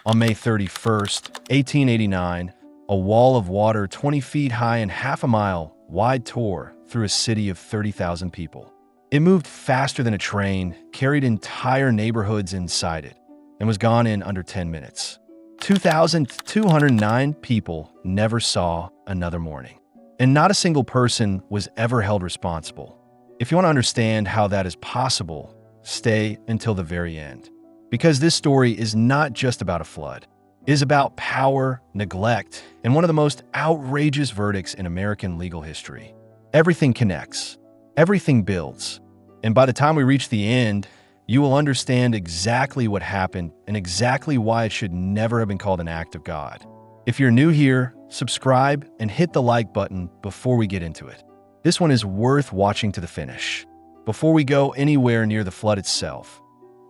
On May 31st, 1889, a wall of water 20 feet high and half a mile wide tore through a city of 30,000 people. It moved faster than a train, carried entire neighborhoods inside it, and was gone in under 10 minutes. 2,209 people never saw another morning, and not a single person was ever held responsible. If you want to understand how that is possible, stay until the very end, because this story is not just about a flood. It is about power, neglect, and one of the most outrageous verdicts in American legal history. Everything connects, everything builds, and by the time we reach the end, you will understand exactly what happened and exactly why it should never have been called an act of God. If you're new here, subscribe and hit the like button before we get into it. This one is worth watching to the finish. Before we go anywhere near the flood itself,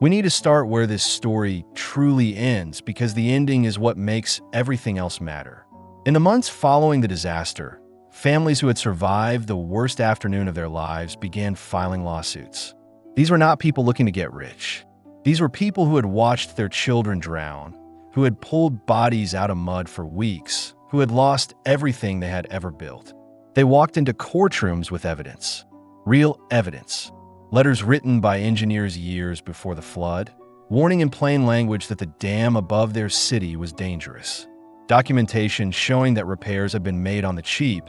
we need to start where this story truly ends, because the ending is what makes everything else matter. In the months following the disaster, families who had survived the worst afternoon of their lives began filing lawsuits. These were not people looking to get rich. These were people who had watched their children drown, who had pulled bodies out of mud for weeks, who had lost everything they had ever built. They walked into courtrooms with evidence, real evidence. Letters written by engineers years before the flood, warning in plain language that the dam above their city was dangerous. Documentation showing that repairs had been made on the cheap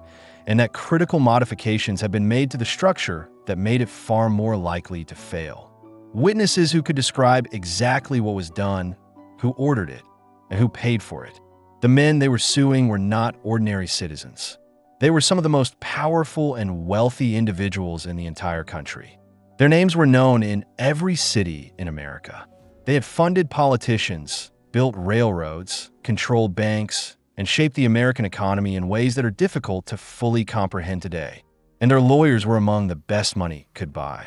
and that critical modifications had been made to the structure that made it far more likely to fail. Witnesses who could describe exactly what was done, who ordered it, and who paid for it. The men they were suing were not ordinary citizens. They were some of the most powerful and wealthy individuals in the entire country. Their names were known in every city in America. They had funded politicians, built railroads, controlled banks, and shaped the American economy in ways that are difficult to fully comprehend today. And their lawyers were among the best money could buy.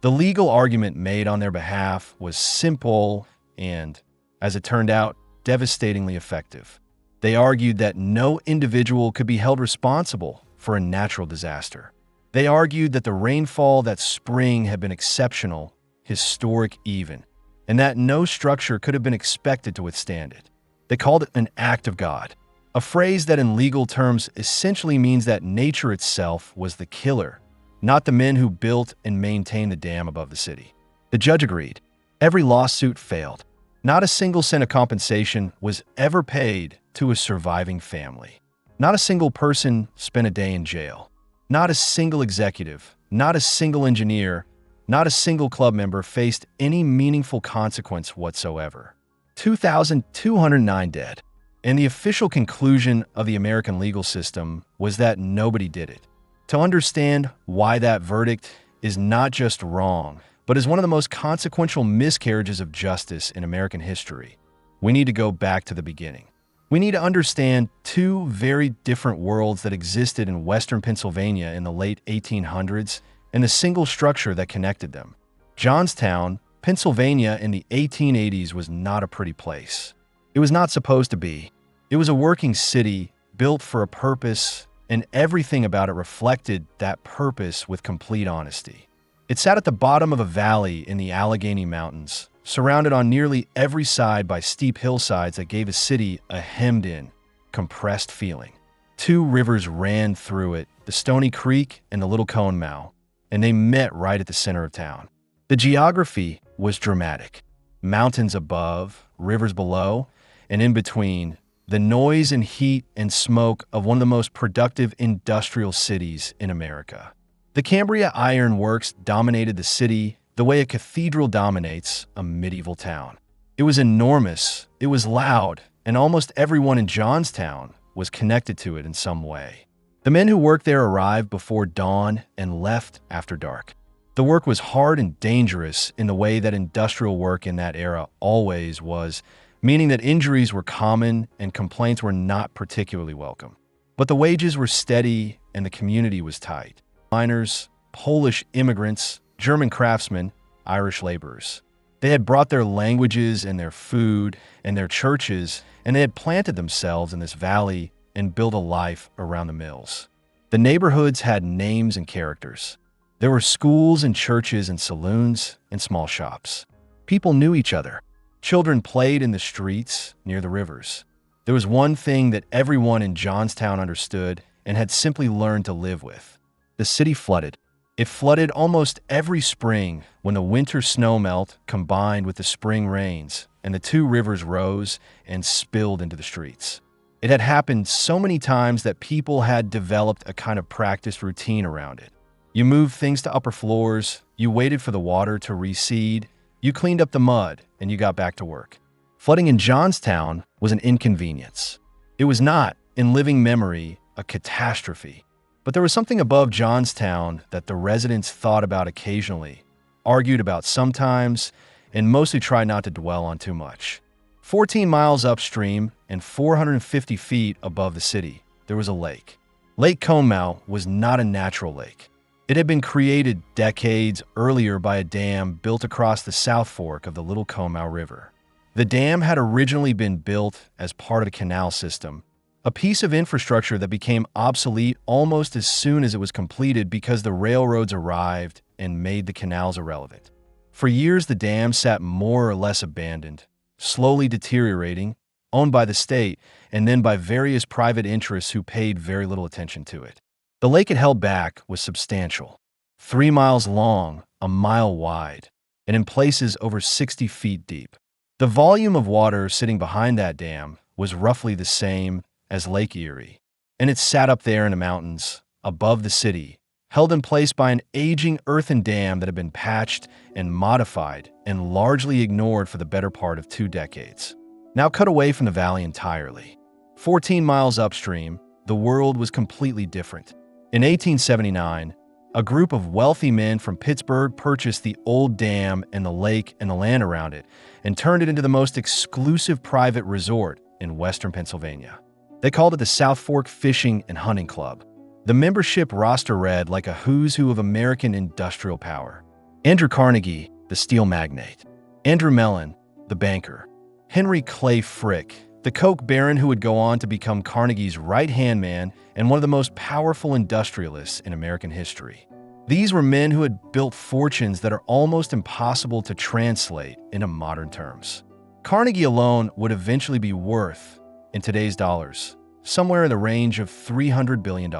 The legal argument made on their behalf was simple and, as it turned out, devastatingly effective. They argued that no individual could be held responsible for a natural disaster. They argued that the rainfall that spring had been exceptional, historic even, and that no structure could have been expected to withstand it. They called it an act of God, a phrase that in legal terms essentially means that nature itself was the killer, not the men who built and maintained the dam above the city. The judge agreed. Every lawsuit failed. Not a single cent of compensation was ever paid to a surviving family. Not a single person spent a day in jail. Not a single executive, not a single engineer, not a single club member faced any meaningful consequence whatsoever. 2,209 dead. And the official conclusion of the American legal system was that nobody did it. To understand why that verdict is not just wrong, but is one of the most consequential miscarriages of justice in American history, we need to go back to the beginning. We need to understand two very different worlds that existed in Western Pennsylvania in the late 1800s and the single structure that connected them. Johnstown, Pennsylvania in the 1880s was not a pretty place. It was not supposed to be. It was a working city built for a purpose, and everything about it reflected that purpose with complete honesty. It sat at the bottom of a valley in the Allegheny Mountains, surrounded on nearly every side by steep hillsides that gave a city a hemmed-in, compressed feeling. Two rivers ran through it, the Stony Creek and the Little Conemaugh, and they met right at the center of town. The geography was dramatic. Mountains above, rivers below, and in between, the noise and heat and smoke of one of the most productive industrial cities in America. The Cambria Iron Works dominated the city the way a cathedral dominates a medieval town. It was enormous, it was loud, and almost everyone in Johnstown was connected to it in some way. The men who worked there arrived before dawn and left after dark. The work was hard and dangerous in the way that industrial work in that era always was, meaning that injuries were common and complaints were not particularly welcome. But the wages were steady and the community was tight. Miners, Polish immigrants, German craftsmen, Irish laborers. They had brought their languages and their food and their churches, and they had planted themselves in this valley and built a life around the mills. The neighborhoods had names and characters. There were schools and churches and saloons and small shops. People knew each other. Children played in the streets near the rivers. There was one thing that everyone in Johnstown understood and had simply learned to live with. The city flooded. It flooded almost every spring when the winter snow melt combined with the spring rains, and the two rivers rose and spilled into the streets. It had happened so many times that people had developed a kind of practiced routine around it. You moved things to upper floors, you waited for the water to recede, you cleaned up the mud, and you got back to work. Flooding in Johnstown was an inconvenience. It was not, in living memory, a catastrophe. But there was something above Johnstown that the residents thought about occasionally, argued about sometimes, and mostly tried not to dwell on too much. 14 miles upstream and 450 feet above the city, there was a lake. Lake Como was not a natural lake. It had been created decades earlier by a dam built across the South Fork of the Little Como River. The dam had originally been built as part of the canal system, a piece of infrastructure that became obsolete almost as soon as it was completed because the railroads arrived and made the canals irrelevant. For years, the dam sat more or less abandoned, slowly deteriorating, owned by the state, and then by various private interests who paid very little attention to it. The lake it held back was substantial, 3 miles long, a mile wide, and in places over 60 feet deep. The volume of water sitting behind that dam was roughly the same as Lake Erie, and it sat up there in the mountains, above the city, held in place by an aging earthen dam that had been patched and modified and largely ignored for the better part of 2 decades. Now cut away from the valley entirely. 14 miles upstream, the world was completely different. In 1879, a group of wealthy men from Pittsburgh purchased the old dam and the lake and the land around it and turned it into the most exclusive private resort in western Pennsylvania. They called it the South Fork Fishing and Hunting Club. The membership roster read like a who's who of American industrial power. Andrew Carnegie, the steel magnate. Andrew Mellon, the banker. Henry Clay Frick, the coke baron who would go on to become Carnegie's right-hand man and one of the most powerful industrialists in American history. These were men who had built fortunes that are almost impossible to translate into modern terms. Carnegie alone would eventually be worth, in today's dollars, somewhere in the range of $300 billion.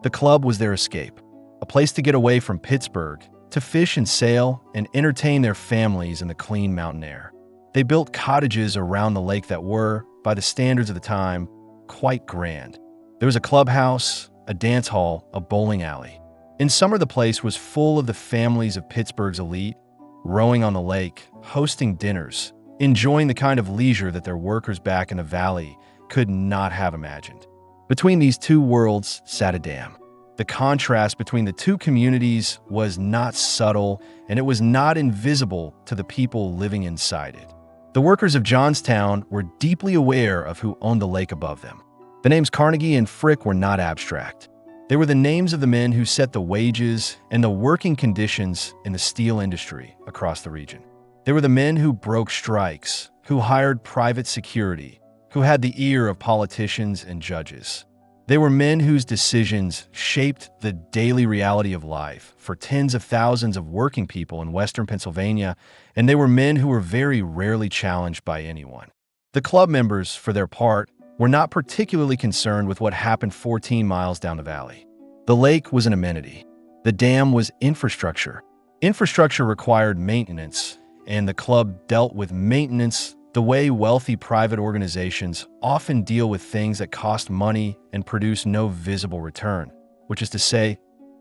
The club was their escape, a place to get away from Pittsburgh, to fish and sail and entertain their families in the clean mountain air. They built cottages around the lake that were, by the standards of the time, quite grand. There was a clubhouse, a dance hall, a bowling alley. In summer, the place was full of the families of Pittsburgh's elite, rowing on the lake, hosting dinners, enjoying the kind of leisure that their workers back in the valley could not have imagined. Between these two worlds sat a dam. The contrast between the two communities was not subtle, and it was not invisible to the people living inside it. The workers of Johnstown were deeply aware of who owned the lake above them. The names Carnegie and Frick were not abstract. They were the names of the men who set the wages and the working conditions in the steel industry across the region. They were the men who broke strikes, who hired private security, who had the ear of politicians and judges. They were men whose decisions shaped the daily reality of life for tens of thousands of working people in western Pennsylvania, and they were men who were very rarely challenged by anyone. The club members, for their part, were not particularly concerned with what happened 14 miles down the valley. The lake was an amenity. The dam was infrastructure. Infrastructure required maintenance, and the club dealt with maintenance the way wealthy private organizations often deal with things that cost money and produce no visible return, which is to say,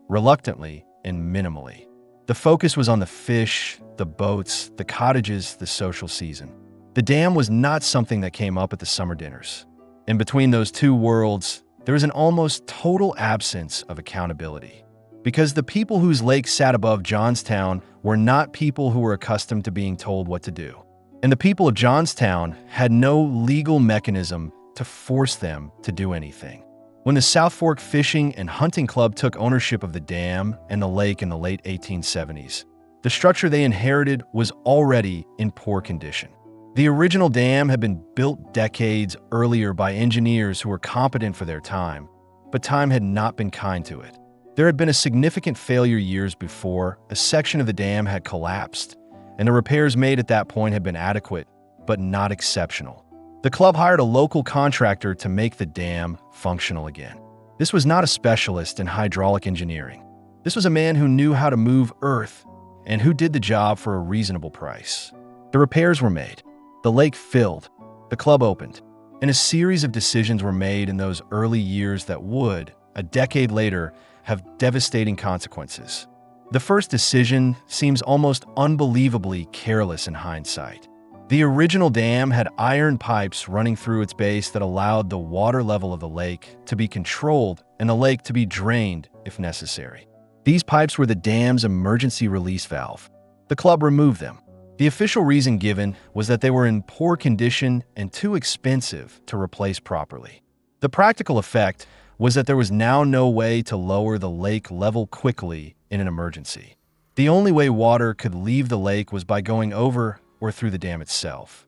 reluctantly and minimally. The focus was on the fish, the boats, the cottages, the social season. The dam was not something that came up at the summer dinners. And between those two worlds, there was an almost total absence of accountability. Because the people whose lake sat above Johnstown were not people who were accustomed to being told what to do. And the people of Johnstown had no legal mechanism to force them to do anything. When the South Fork Fishing and Hunting Club took ownership of the dam and the lake in the late 1870s, the structure they inherited was already in poor condition. The original dam had been built decades earlier by engineers who were competent for their time, but time had not been kind to it. There had been a significant failure years before. A section of the dam had collapsed, and the repairs made at that point had been adequate, but not exceptional. The club hired a local contractor to make the dam functional again. This was not a specialist in hydraulic engineering. This was a man who knew how to move earth and who did the job for a reasonable price. The repairs were made. The lake filled. The club opened. And a series of decisions were made in those early years that would, a decade later, have devastating consequences. The first decision seems almost unbelievably careless in hindsight. The original dam had iron pipes running through its base that allowed the water level of the lake to be controlled and the lake to be drained if necessary. These pipes were the dam's emergency release valve. The club removed them. The official reason given was that they were in poor condition and too expensive to replace properly. The practical effect was that there was now no way to lower the lake level quickly in an emergency. The only way water could leave the lake was by going over or through the dam itself.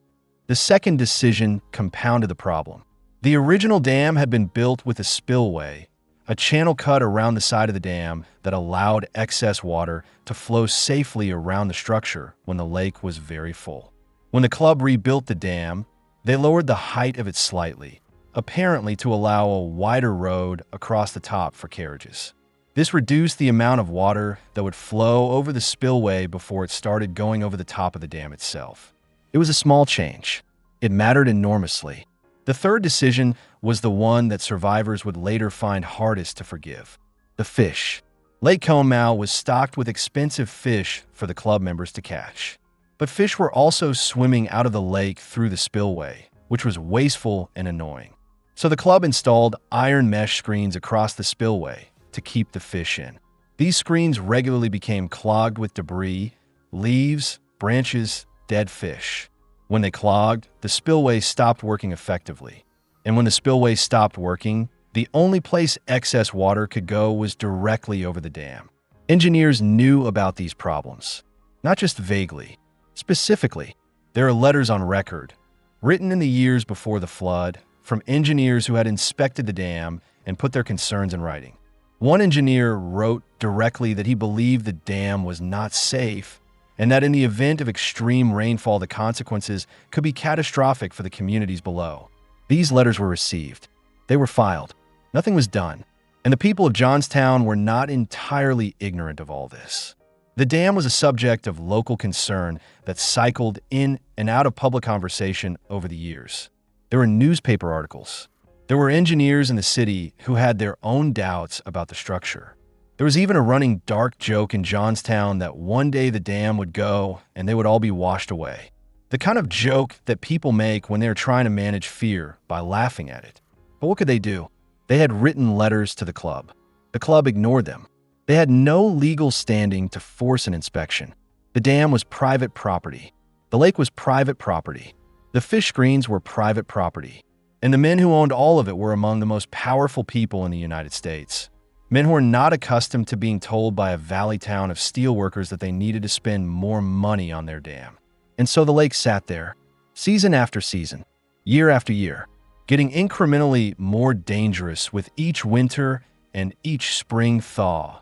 The second decision compounded the problem. The original dam had been built with a spillway, a channel cut around the side of the dam that allowed excess water to flow safely around the structure when the lake was very full. When the club rebuilt the dam, they lowered the height of it slightly, apparently to allow a wider road across the top for carriages. This reduced the amount of water that would flow over the spillway before it started going over the top of the dam itself. It was a small change. It mattered enormously. The third decision was the one that survivors would later find hardest to forgive. The fish. Lake Conemaugh was stocked with expensive fish for the club members to catch. But fish were also swimming out of the lake through the spillway, which was wasteful and annoying. So the club installed iron mesh screens across the spillway to keep the fish in. These screens regularly became clogged with debris, leaves, branches, dead fish. When they clogged, the spillway stopped working effectively. And when the spillway stopped working, the only place excess water could go was directly over the dam. Engineers knew about these problems, not just vaguely. Specifically, there are letters on record, written in the years before the flood, from engineers who had inspected the dam and put their concerns in writing. One engineer wrote directly that he believed the dam was not safe and that in the event of extreme rainfall, the consequences could be catastrophic for the communities below. These letters were received. They were filed. Nothing was done. And the people of Johnstown were not entirely ignorant of all this. The dam was a subject of local concern that cycled in and out of public conversation over the years. There were newspaper articles. There were engineers in the city who had their own doubts about the structure. There was even a running dark joke in Johnstown that one day the dam would go and they would all be washed away. The kind of joke that people make when they're trying to manage fear by laughing at it. But what could they do? They had written letters to the club. The club ignored them. They had no legal standing to force an inspection. The dam was private property. The lake was private property. The fish screens were private property. And the men who owned all of it were among the most powerful people in the United States. Men who were not accustomed to being told by a valley town of steelworkers that they needed to spend more money on their dam. And so the lake sat there, season after season, year after year, getting incrementally more dangerous with each winter and each spring thaw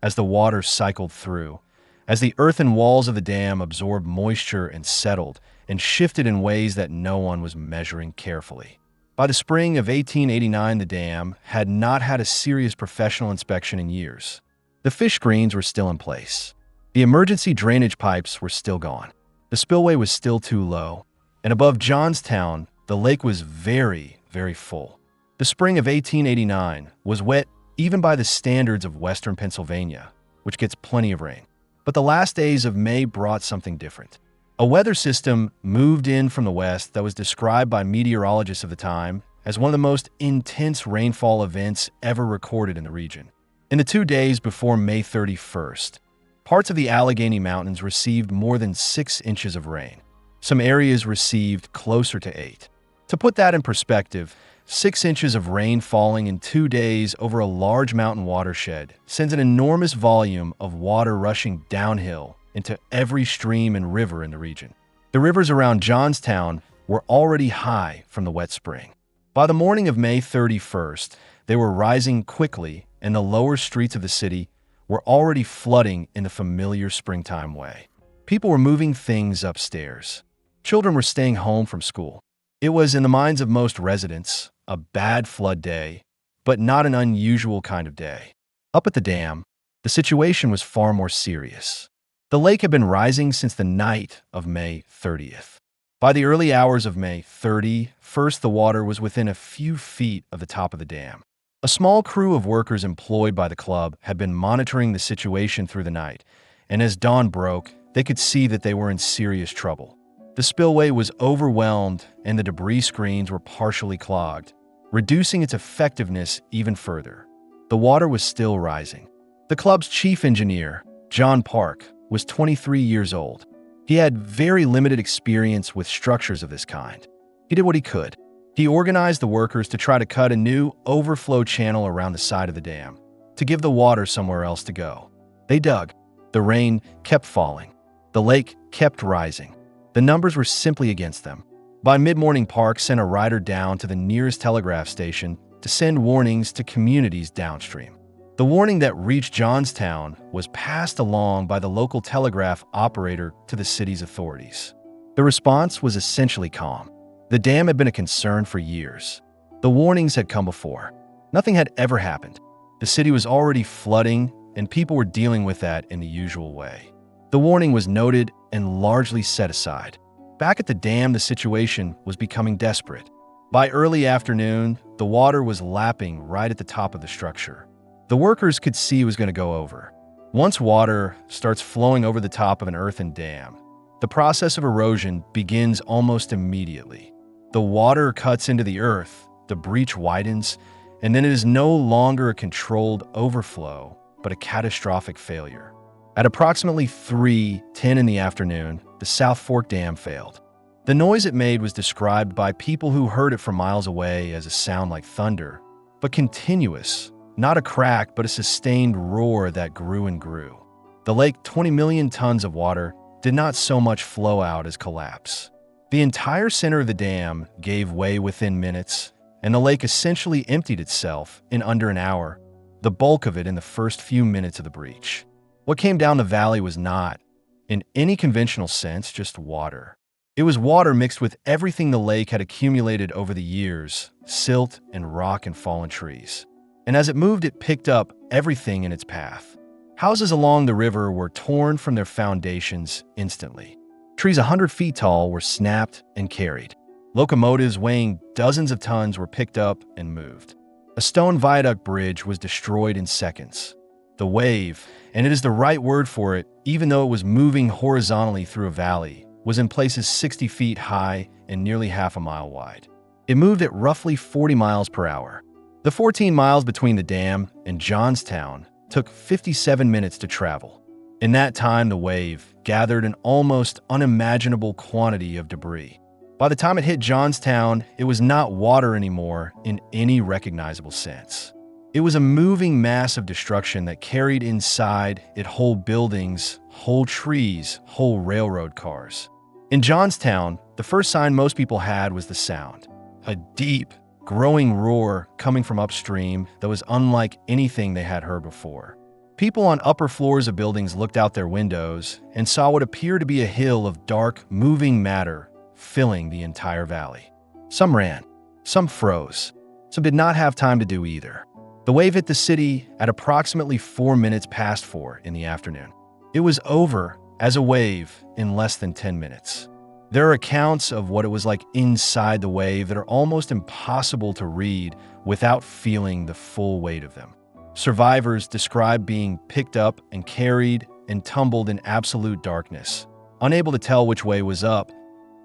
as the water cycled through, as the earthen walls of the dam absorbed moisture and settled and shifted in ways that no one was measuring carefully. By the spring of 1889, the dam had not had a serious professional inspection in years. The fish screens were still in place. The emergency drainage pipes were still gone. The spillway was still too low. And above Johnstown, the lake was very, very full. The spring of 1889 was wet even by the standards of western Pennsylvania, which gets plenty of rain. But the last days of May brought something different. A weather system moved in from the west that was described by meteorologists of the time as one of the most intense rainfall events ever recorded in the region. In the 2 days before May 31st, parts of the Allegheny Mountains received more than 6 inches of rain. Some areas received closer to 8. To put that in perspective, 6 inches of rain falling in 2 days over a large mountain watershed sends an enormous volume of water rushing downhill into every stream and river in the region. The rivers around Johnstown were already high from the wet spring. By the morning of May 31st, they were rising quickly, and the lower streets of the city were already flooding in the familiar springtime way. People were moving things upstairs. Children were staying home from school. It was, in the minds of most residents, a bad flood day, but not an unusual kind of day. Up at the dam, the situation was far more serious. The lake had been rising since the night of May 30th. By the early hours of May 31st, the water was within a few feet of the top of the dam. A small crew of workers employed by the club had been monitoring the situation through the night, and as dawn broke, they could see that they were in serious trouble. The spillway was overwhelmed and the debris screens were partially clogged, reducing its effectiveness even further. The water was still rising. The club's chief engineer, John Park, was 23 years old. He had very limited experience with structures of this kind. He did what he could. He organized the workers to try to cut a new overflow channel around the side of the dam, to give the water somewhere else to go. They dug. The rain kept falling. The lake kept rising. The numbers were simply against them. By mid-morning, Park sent a rider down to the nearest telegraph station to send warnings to communities downstream. The warning that reached Johnstown was passed along by the local telegraph operator to the city's authorities. The response was essentially calm. The dam had been a concern for years. The warnings had come before. Nothing had ever happened. The city was already flooding, and people were dealing with that in the usual way. The warning was noted and largely set aside. Back at the dam, the situation was becoming desperate. By early afternoon, the water was lapping right at the top of the structure. The workers could see it was going to go over. Once water starts flowing over the top of an earthen dam, the process of erosion begins almost immediately. The water cuts into the earth, the breach widens, and then it is no longer a controlled overflow, but a catastrophic failure. At approximately 3:10 in the afternoon, the South Fork Dam failed. The noise it made was described by people who heard it from miles away as a sound like thunder, but continuous. Not a crack, but a sustained roar that grew and grew. The lake, 20 million tons of water, did not so much flow out as collapse. The entire center of the dam gave way within minutes, and the lake essentially emptied itself in under an hour, the bulk of it in the first few minutes of the breach. What came down the valley was not, in any conventional sense, just water. It was water mixed with everything the lake had accumulated over the years, silt and rock and fallen trees. And as it moved, it picked up everything in its path. Houses along the river were torn from their foundations instantly. Trees 100 feet tall were snapped and carried. Locomotives weighing dozens of tons were picked up and moved. A stone viaduct bridge was destroyed in seconds. The wave, and it is the right word for it, even though it was moving horizontally through a valley, was in places 60 feet high and nearly half a mile wide. It moved at roughly 40 miles per hour. The 14 miles between the dam and Johnstown took 57 minutes to travel. In that time, the wave gathered an almost unimaginable quantity of debris. By the time it hit Johnstown, it was not water anymore in any recognizable sense. It was a moving mass of destruction that carried inside it whole buildings, whole trees, whole railroad cars. In Johnstown, the first sign most people had was the sound. A deep, growing roar coming from upstream that was unlike anything they had heard before. People on upper floors of buildings looked out their windows and saw what appeared to be a hill of dark, moving matter filling the entire valley. Some ran, some froze, some did not have time to do either. The wave hit the city at approximately 4 minutes past 4 in the afternoon. It was over as a wave in less than 10 minutes. There are accounts of what it was like inside the wave that are almost impossible to read without feeling the full weight of them. Survivors describe being picked up and carried and tumbled in absolute darkness, unable to tell which way was up,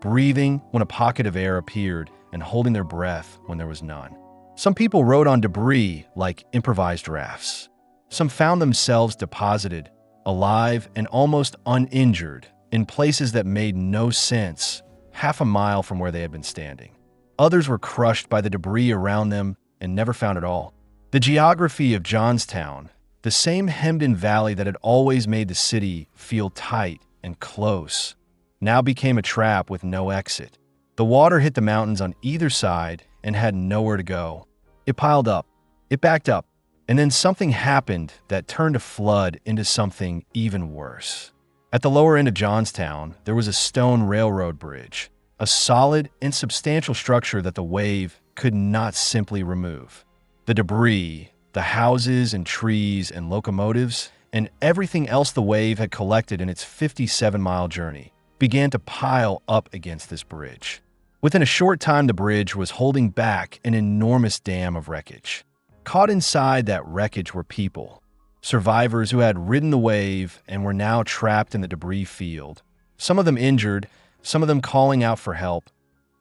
breathing when a pocket of air appeared and holding their breath when there was none. Some people rode on debris like improvised rafts. Some found themselves deposited, alive and almost uninjured, in places that made no sense, half a mile from where they had been standing. Others were crushed by the debris around them and never found at all. The geography of Johnstown, the same hemmed-in valley that had always made the city feel tight and close, now became a trap with no exit. The water hit the mountains on either side and had nowhere to go. It piled up, it backed up, and then something happened that turned a flood into something even worse. At the lower end of Johnstown, there was a stone railroad bridge, a solid, insubstantial structure that the wave could not simply remove. The debris, the houses and trees and locomotives, and everything else the wave had collected in its 57-mile journey began to pile up against this bridge. Within a short time, the bridge was holding back an enormous dam of wreckage. Caught inside that wreckage were people, survivors who had ridden the wave and were now trapped in the debris field, some of them injured, some of them calling out for help,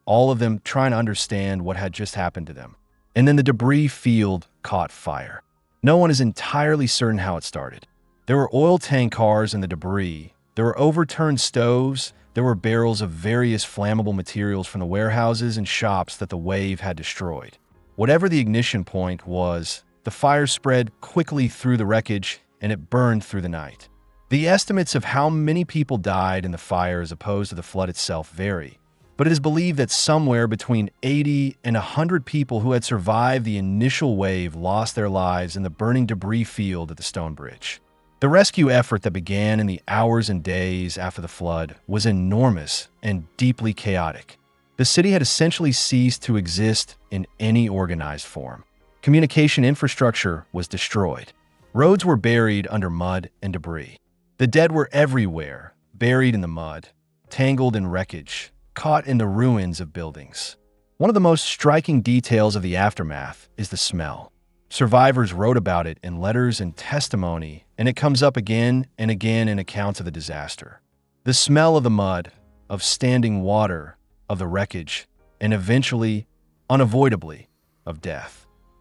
all of them trying to understand what had just happened to them. And then the debris field caught fire. No one is entirely certain how it started. There were oil tank cars in the debris, there were overturned stoves, there were barrels of various flammable materials from the warehouses and shops that the wave had destroyed. Whatever the ignition point was, the fire spread quickly through the wreckage and it burned through the night. The estimates of how many people died in the fire as opposed to the flood itself vary, but it is believed that somewhere between 80 and 100 people who had survived the initial wave lost their lives in the burning debris field at the stone bridge. The rescue effort that began in the hours and days after the flood was enormous and deeply chaotic. The city had essentially ceased to exist in any organized form. Communication infrastructure was destroyed. Roads were buried under mud and debris. The dead were everywhere, buried in the mud, tangled in wreckage, caught in the ruins of buildings. One of the most striking details of the aftermath is the smell. Survivors wrote about it in letters and testimony, and it comes up again and again in accounts of the disaster. The smell of the mud, of standing water, of the wreckage, and eventually, unavoidably, of death.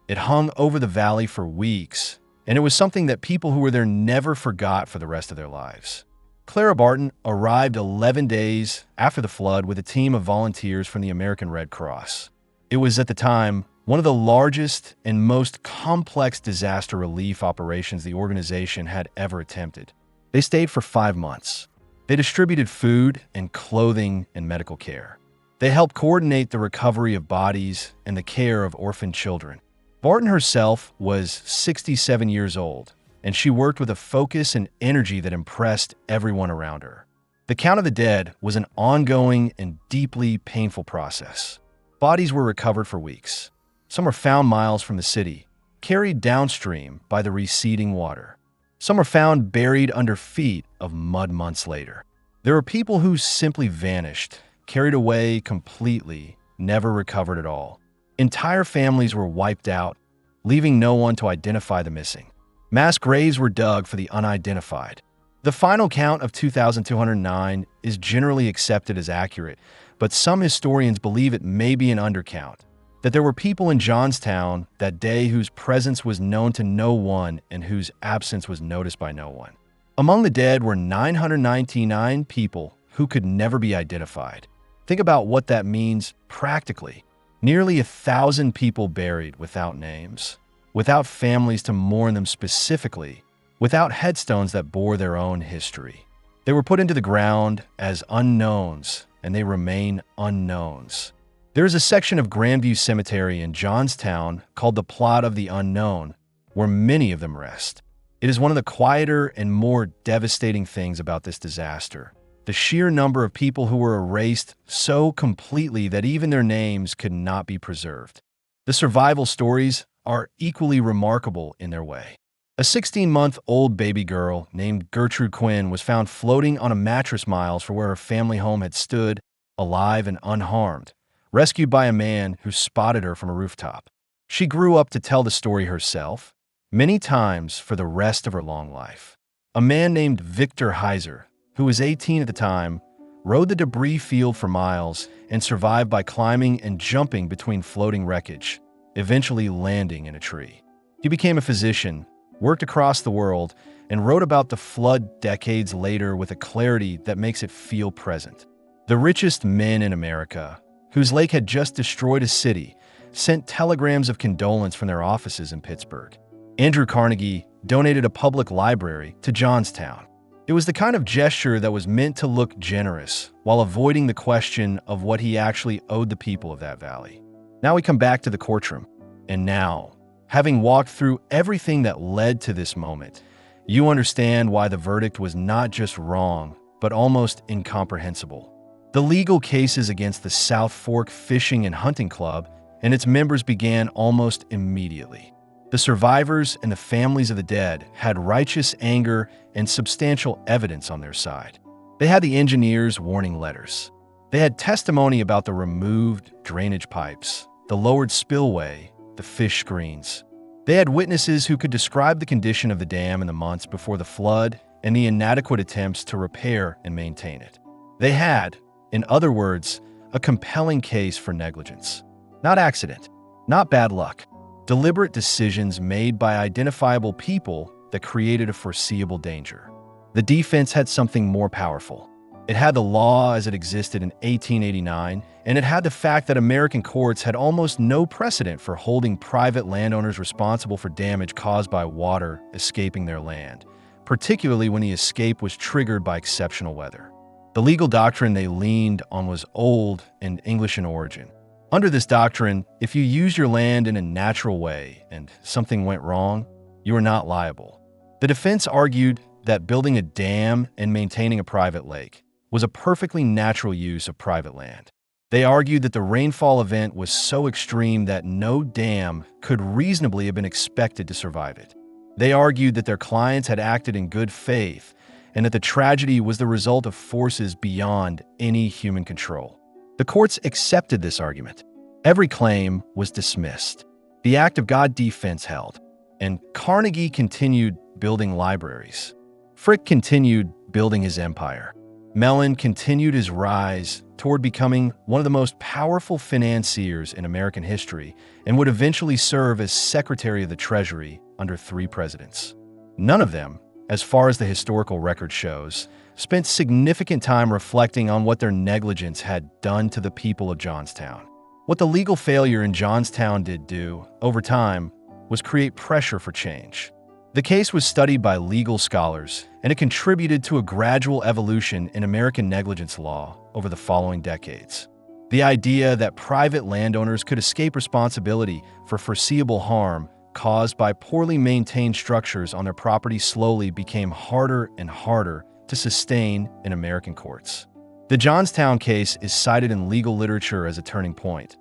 It hung over the valley for weeks, and it was something that people who were there never forgot for the rest of their lives. Clara Barton arrived 11 days after the flood with a team of volunteers from the American Red Cross. It was, at the time, one of the largest and most complex disaster relief operations the organization had ever attempted. They stayed for 5 months. They distributed food and clothing and medical care. They helped coordinate the recovery of bodies and the care of orphaned children. Barton herself was 67 years old, and she worked with a focus and energy that impressed everyone around her. The count of the dead was an ongoing and deeply painful process. Bodies were recovered for weeks. Some were found miles from the city, carried downstream by the receding water. Some were found buried under feet of mud months later. There were people who simply vanished, carried away completely, never recovered at all. Entire families were wiped out, leaving no one to identify the missing. Mass graves were dug for the unidentified. The final count of 2,209 is generally accepted as accurate, but some historians believe it may be an undercount, that there were people in Johnstown that day whose presence was known to no one and whose absence was noticed by no one. Among the dead were 999 people who could never be identified. Think about what that means practically. Nearly 1,000 people buried without names, without families to mourn them specifically, without headstones that bore their own history. They were put into the ground as unknowns, and they remain unknowns. There is a section of Grandview Cemetery in Johnstown called the Plot of the Unknown, where many of them rest. It is one of the quieter and more devastating things about this disaster. The sheer number of people who were erased so completely that even their names could not be preserved. The survival stories are equally remarkable in their way. A 16-month-old baby girl named Gertrude Quinn was found floating on a mattress miles from where her family home had stood, alive and unharmed, rescued by a man who spotted her from a rooftop. She grew up to tell the story herself, many times for the rest of her long life. A man named Victor Heiser, who was 18 at the time, rode the debris field for miles and survived by climbing and jumping between floating wreckage, eventually landing in a tree. He became a physician, worked across the world, and wrote about the flood decades later with a clarity that makes it feel present. The richest men in America, whose lake had just destroyed a city, sent telegrams of condolence from their offices in Pittsburgh. Andrew Carnegie donated a public library to Johnstown. It was the kind of gesture that was meant to look generous while avoiding the question of what he actually owed the people of that valley. Now we come back to the courtroom. And now, having walked through everything that led to this moment, you understand why the verdict was not just wrong, but almost incomprehensible. The legal cases against the South Fork Fishing and Hunting Club and its members began almost immediately. The survivors and the families of the dead had righteous anger and substantial evidence on their side. They had the engineers' warning letters. They had testimony about the removed drainage pipes, the lowered spillway, the fish screens. They had witnesses who could describe the condition of the dam in the months before the flood and the inadequate attempts to repair and maintain it. They had, in other words, a compelling case for negligence. Not accident, not bad luck. Deliberate decisions made by identifiable people that created a foreseeable danger. The defense had something more powerful. It had the law as it existed in 1889, and it had the fact that American courts had almost no precedent for holding private landowners responsible for damage caused by water escaping their land, particularly when the escape was triggered by exceptional weather. The legal doctrine they leaned on was old and English in origin. Under this doctrine, if you used your land in a natural way and something went wrong, you were not liable. The defense argued that building a dam and maintaining a private lake was a perfectly natural use of private land. They argued that the rainfall event was so extreme that no dam could reasonably have been expected to survive it. They argued that their clients had acted in good faith and that the tragedy was the result of forces beyond any human control. The courts accepted this argument. Every claim was dismissed. The Act of God defense held, and Carnegie continued building libraries. Frick continued building his empire. Mellon continued his rise toward becoming one of the most powerful financiers in American history and would eventually serve as Secretary of the Treasury under 3 presidents. None of them, as far as the historical record shows, spent significant time reflecting on what their negligence had done to the people of Johnstown. What the legal failure in Johnstown did do, over time, was create pressure for change. The case was studied by legal scholars, and it contributed to a gradual evolution in American negligence law over the following decades. The idea that private landowners could escape responsibility for foreseeable harm caused by poorly maintained structures on their property slowly became harder and harder to sustain in American courts. The Johnstown case is cited in legal literature as a turning point,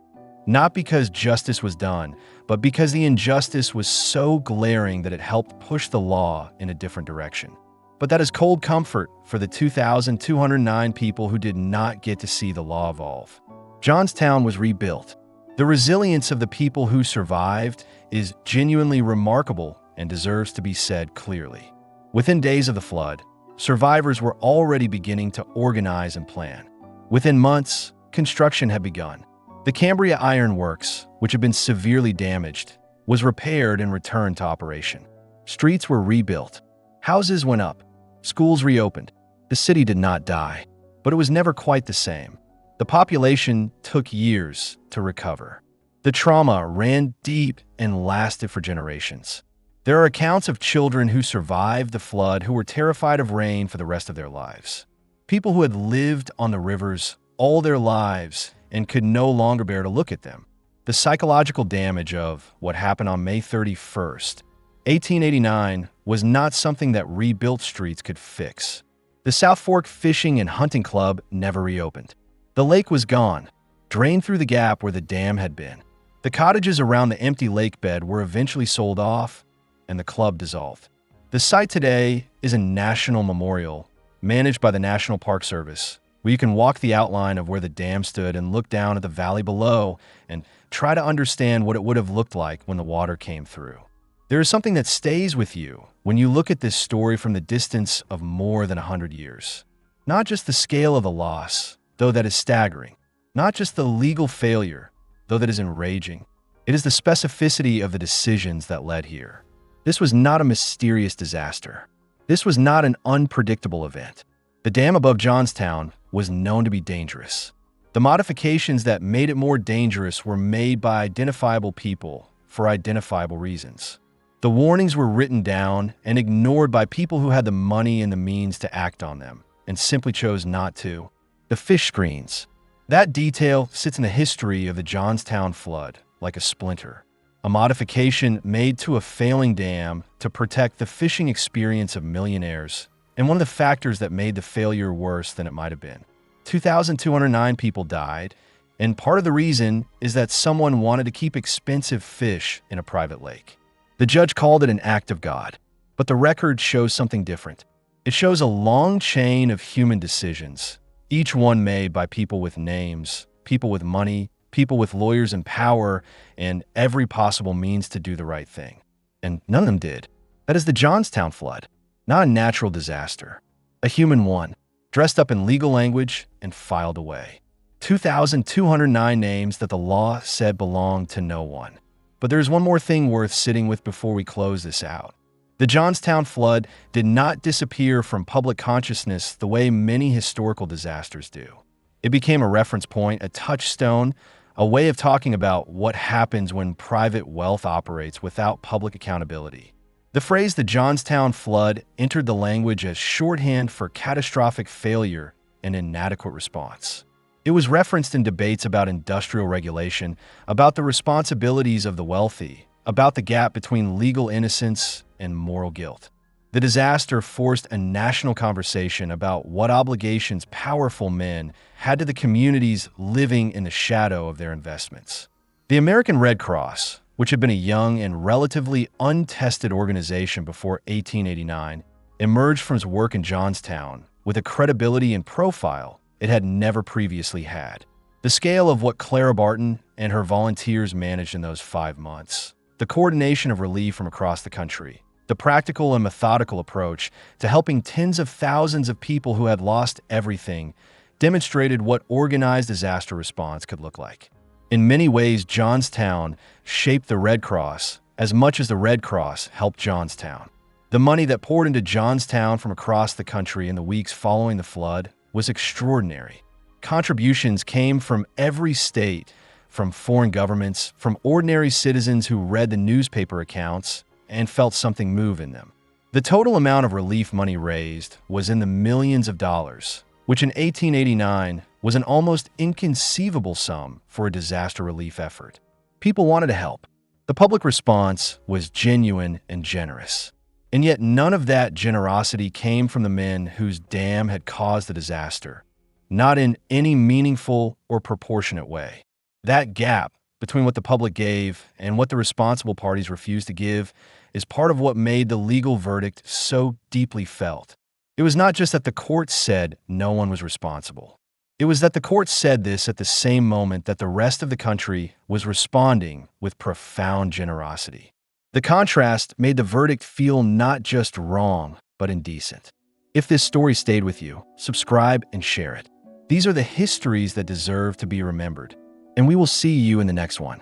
not because justice was done, but because the injustice was so glaring that it helped push the law in a different direction. But that is cold comfort for the 2,209 people who did not get to see the law evolve. Johnstown was rebuilt. The resilience of the people who survived is genuinely remarkable and deserves to be said clearly. Within days of the flood, survivors were already beginning to organize and plan. Within months, construction had begun. The Cambria Iron Works, which had been severely damaged, was repaired and returned to operation. Streets were rebuilt. Houses went up. Schools reopened. The city did not die, but it was never quite the same. The population took years to recover. The trauma ran deep and lasted for generations. There are accounts of children who survived the flood who were terrified of rain for the rest of their lives. People who had lived on the rivers all their lives and could no longer bear to look at them. The psychological damage of what happened on May 31st, 1889, was not something that rebuilt streets could fix. The South Fork Fishing and Hunting Club never reopened. The lake was gone, drained through the gap where the dam had been. The cottages around the empty lake bed were eventually sold off, and the club dissolved. The site today is a national memorial managed by the National Park Service, where you can walk the outline of where the dam stood and look down at the valley below and try to understand what it would have looked like when the water came through. There is something that stays with you when you look at this story from the distance of more than 100 years. Not just the scale of the loss, though that is staggering. Not just the legal failure, though that is enraging. It is the specificity of the decisions that led here. This was not a mysterious disaster. This was not an unpredictable event. The dam above Johnstown was known to be dangerous. The modifications that made it more dangerous were made by identifiable people for identifiable reasons. The warnings were written down and ignored by people who had the money and the means to act on them, and simply chose not to. The fish screens. That detail sits in the history of the Johnstown flood like a splinter. A modification made to a failing dam to protect the fishing experience of millionaires and one of the factors that made the failure worse than it might have been. 2,209 people died, and part of the reason is that someone wanted to keep expensive fish in a private lake. The judge called it an act of God, but the record shows something different. It shows a long chain of human decisions, each one made by people with names, people with money, people with lawyers and power, and every possible means to do the right thing. And none of them did. That is the Johnstown flood, not a natural disaster, a human one, dressed up in legal language and filed away. 2,209 names that the law said belonged to no one. But there's one more thing worth sitting with before we close this out. The Johnstown flood did not disappear from public consciousness the way many historical disasters do. It became a reference point, a touchstone, a way of talking about what happens when private wealth operates without public accountability. The phrase the Johnstown flood entered the language as shorthand for catastrophic failure and inadequate response. It was referenced in debates about industrial regulation, about the responsibilities of the wealthy, about the gap between legal innocence and moral guilt. The disaster forced a national conversation about what obligations powerful men had to the communities living in the shadow of their investments. The American Red Cross, which had been a young and relatively untested organization before 1889, emerged from its work in Johnstown with a credibility and profile it had never previously had. The scale of what Clara Barton and her volunteers managed in those 5 months, the coordination of relief from across the country, the practical and methodical approach to helping tens of thousands of people who had lost everything, demonstrated what organized disaster response could look like. In many ways, Johnstown shaped the Red Cross as much as the Red Cross helped Johnstown. The money that poured into Johnstown from across the country in the weeks following the flood was extraordinary. Contributions came from every state, from foreign governments, from ordinary citizens who read the newspaper accounts and felt something move in them. The total amount of relief money raised was in the millions of dollars, which in 1889 was an almost inconceivable sum for a disaster relief effort. People wanted to help. The public response was genuine and generous. And yet none of that generosity came from the men whose dam had caused the disaster, not in any meaningful or proportionate way. That gap between what the public gave and what the responsible parties refused to give is part of what made the legal verdict so deeply felt. It was not just that the court said no one was responsible. It was that the court said this at the same moment that the rest of the country was responding with profound generosity. The contrast made the verdict feel not just wrong, but indecent. If this story stayed with you, subscribe and share it. These are the histories that deserve to be remembered, and we will see you in the next one.